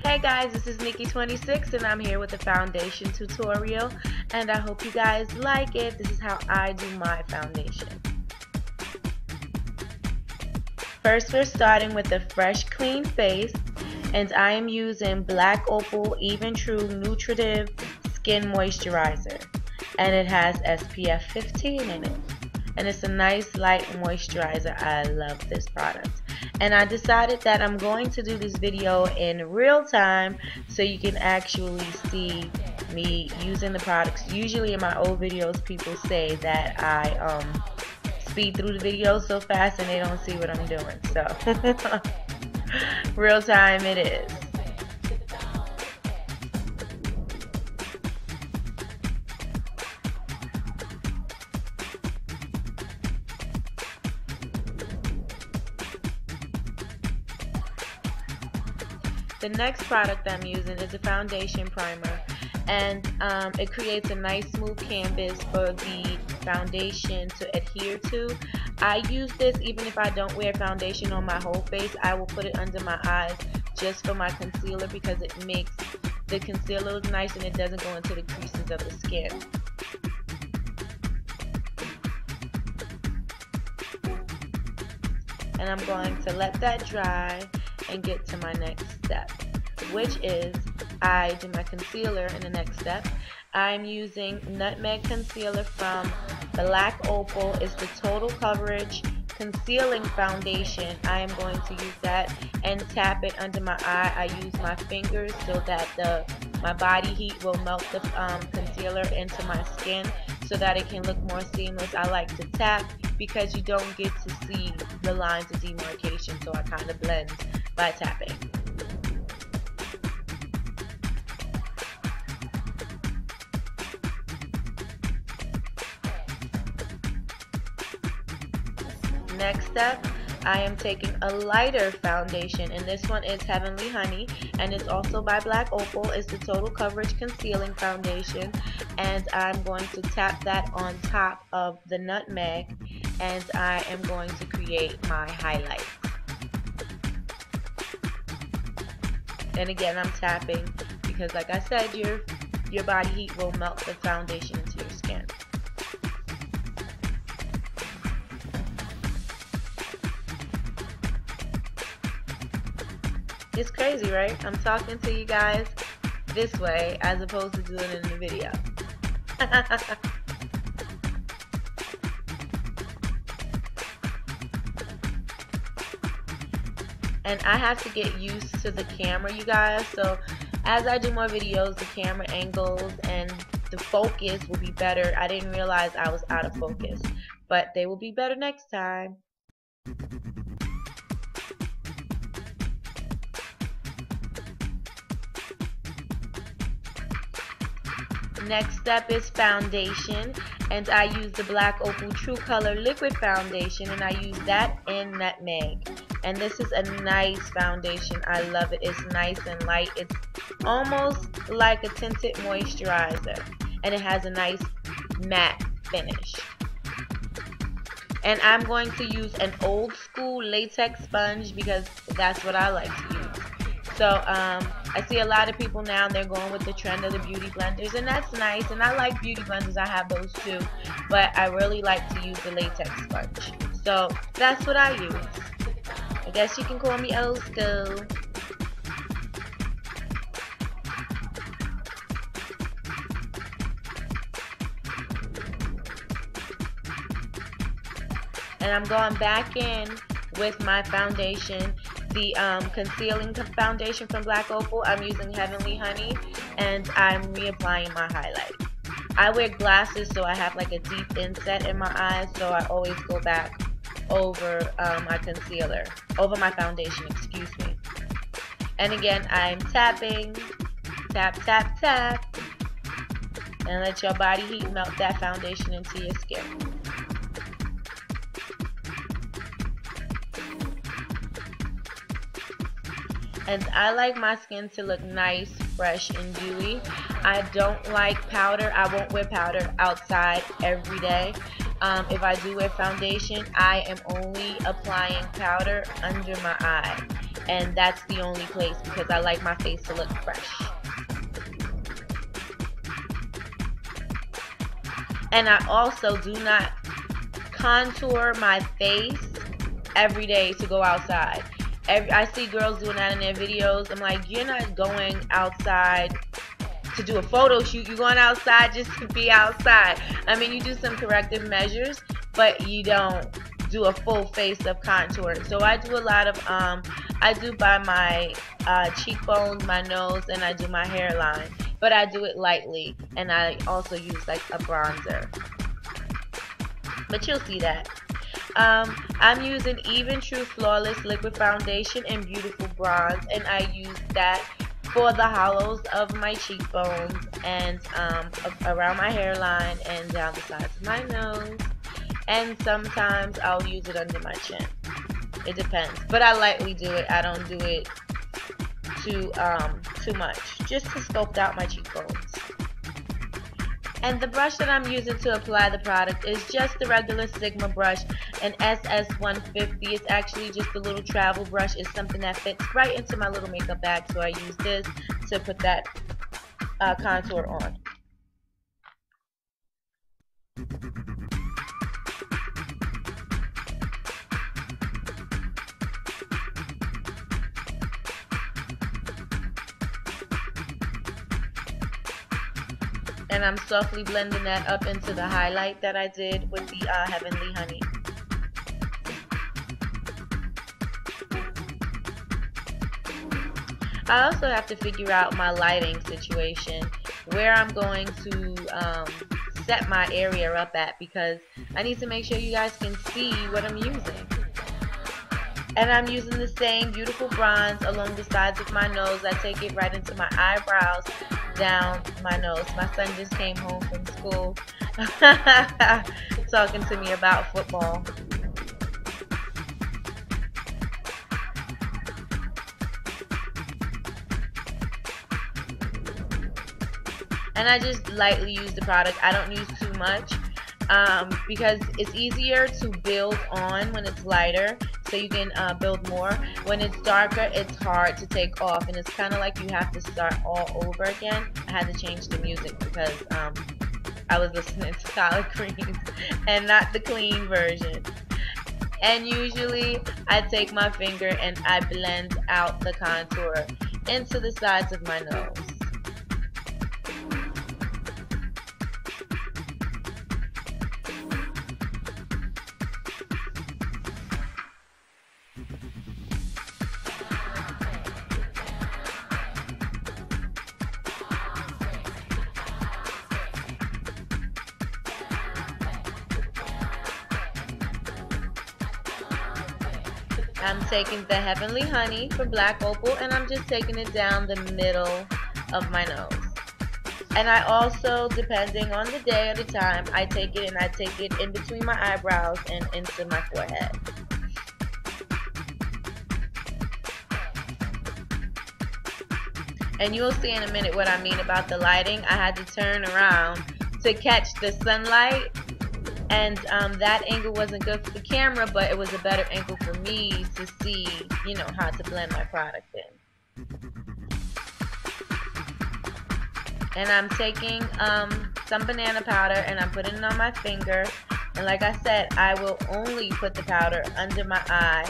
Hey guys, this is Nikki26 and I'm here with a foundation tutorial and I hope you guys like it. This is how I do my foundation. First we're starting with a fresh clean face and I am using Black Opal Even True Nutritive Skin Moisturizer and it has SPF 15 in it. And it's a nice light moisturizer. I love this product. And I decided that I'm going to do this video in real time so you can actually see me using the products. Usually in my old videos people say that I speed through the videos so fast and they don't see what I'm doing. So real time it is. The next product I'm using is a foundation primer, and it creates a nice smooth canvas for the foundation to adhere to. I use this even if I don't wear foundation on my whole face. I will put it under my eyes just for my concealer because it makes the concealer look nice and it doesn't go into the creases of the skin. And I'm going to let that dry and get to my next step, which is I do my concealer in the next step. I'm using Nutmeg Concealer from Black Opal. It's the Total Coverage Concealing Foundation. I am going to use that and tap it under my eye. I use my fingers so that my body heat will melt the concealer into my skin so that it can look more seamless. I like to tap because you don't get to see the lines of demarcation, so I kind of blend by tapping. Next up, I am taking a lighter foundation, and this one is Heavenly Honey, and it's also by Black Opal. It's the Total Coverage Concealing Foundation, and I'm going to tap that on top of the nutmeg, and I am going to create my highlights. And again, I'm tapping because, like I said, your body heat will melt the foundation into your skin. It's crazy, right? I'm talking to you guys this way as opposed to doing it in the video. And I have to get used to the camera, you guys, so as I do more videos, the camera angles and the focus will be better. I didn't realize I was out of focus, but they will be better next time. Next step is foundation, and I use the Black Opal True Color Liquid Foundation, and I use that in Nutmeg. And this is a nice foundation. I love it. It's nice and light. It's almost like a tinted moisturizer, and it has a nice matte finish. And I'm going to use an old school latex sponge because that's what I like to use. So I see a lot of people now, they're going with the trend of the beauty blenders, and that's nice, and I like beauty blenders. I have those too, but I really like to use the latex sponge. So that's what I use. I guess you can call me old school. And I'm going back in with my foundation, the concealing foundation from Black Opal. I'm using Heavenly Honey, and I'm reapplying my highlight. I wear glasses, so I have like a deep inset in my eyes, so I always go back over my concealer, over my foundation, excuse me. And again, I'm tapping, tap, tap, tap, and let your body heat melt that foundation into your skin. And I like my skin to look nice, fresh, and dewy. I don't like powder. I won't wear powder outside every day. If I do wear foundation, I am only applying powder under my eye. and that's the only place because I like my face to look fresh. And I also do not contour my face every day to go outside. I see girls doing that in their videos. I'm like, you're not going outside to do a photo shoot. You're going outside just to be outside. I mean, you do some corrective measures, but you don't do a full face of contour. So I do a lot of, I do by my cheekbones, my nose, and I do my hairline. But I do it lightly, and I also use like a bronzer. But you'll see that. I'm using Even True Flawless Liquid Foundation in Beautiful Bronze, and I use that for the hollows of my cheekbones and around my hairline and down the sides of my nose. And sometimes I'll use it under my chin. It depends. But I lightly do it. I don't do it too much. Just to sculpt out my cheekbones. And the brush that I'm using to apply the product is just the regular Sigma brush, an SS150. It's actually just a little travel brush. It's something that fits right into my little makeup bag, so I use this to put that contour on. And I'm softly blending that up into the highlight that I did with the Heavenly Honey. I also have to figure out my lighting situation, where I'm going to set my area up at, because I need to make sure you guys can see what I'm using. And I'm using the same beautiful bronze along the sides of my nose. I take it right into my eyebrows, down my nose. My son just came home from school talking to me about football. And I just lightly use the product. I don't use too much because it's easier to build on when it's lighter, so you can build more. When it's darker, it's hard to take off, and it's kind of like you have to start all over again. I had to change the music because I was listening to Collard Greens and not the clean version. And usually I take my finger and I blend out the contour into the sides of my nose. I'm taking the Heavenly Honey from Black Opal, and I'm just taking it down the middle of my nose. And I also, depending on the day or the time, I take it and I take it in between my eyebrows and into my forehead. And you'll see in a minute what I mean about the lighting. I had to turn around to catch the sunlight. And that angle wasn't good for the camera, but it was a better angle for me to see, you know, how to blend my product in. And I'm taking some banana powder and I'm putting it on my finger. And like I said, I will only put the powder under my eye.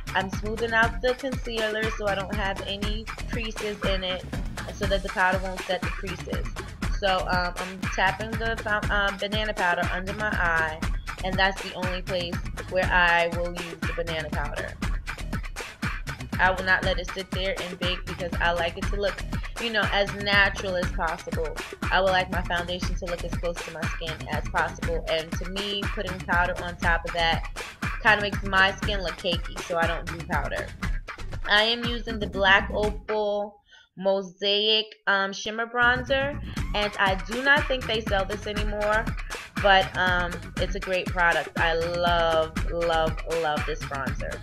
I'm smoothing out the concealer so I don't have any creases in it, so that the powder won't set the creases. So I'm tapping the banana powder under my eye, and that's the only place where I will use the banana powder. I will not let it sit there and bake because I like it to look, you know, as natural as possible. I would like my foundation to look as close to my skin as possible, and to me, putting powder on top of that kind of makes my skin look cakey, so I don't do powder. I am using the Black Opal Mosaic Shimmer Bronzer, and I do not think they sell this anymore, but it's a great product. I love this bronzer.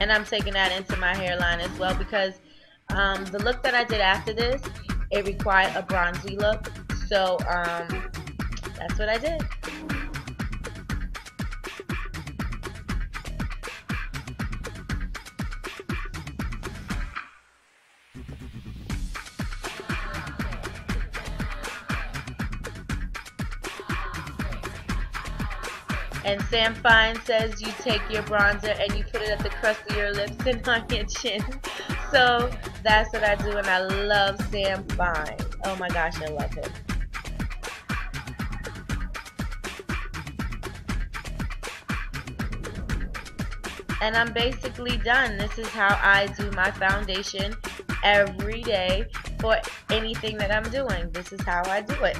And I'm taking that into my hairline as well, because the look that I did after this, it required a bronzy look, so that's what I did. And Sam Fine says you take your bronzer and you put it at the crust of your lips and on your chin. So that's what I do, and I love Sam Fine. Oh my gosh, I love him. And I'm basically done. This is how I do my foundation every day for anything that I'm doing. This is how I do it.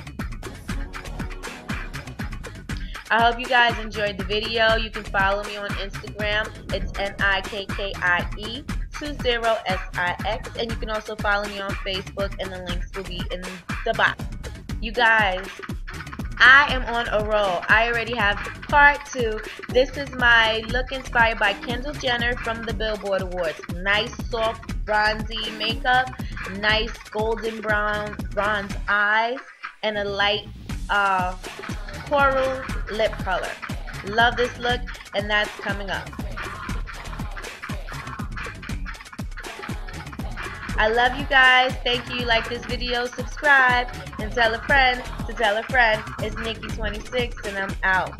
I hope you guys enjoyed the video. You can follow me on Instagram. It's NIKKIE20SIX. And you can also follow me on Facebook, and the links will be in the box. You guys, I am on a roll. I already have part 2. This is my look inspired by Kendall Jenner from the Billboard Awards. Nice soft bronzy makeup, nice golden bronze eyes, and a light coral lip color. Love this look, and that's coming up. I love you guys. Thank you. Like this video, subscribe, and tell a friend to tell a friend. It's Nikki26, and I'm out.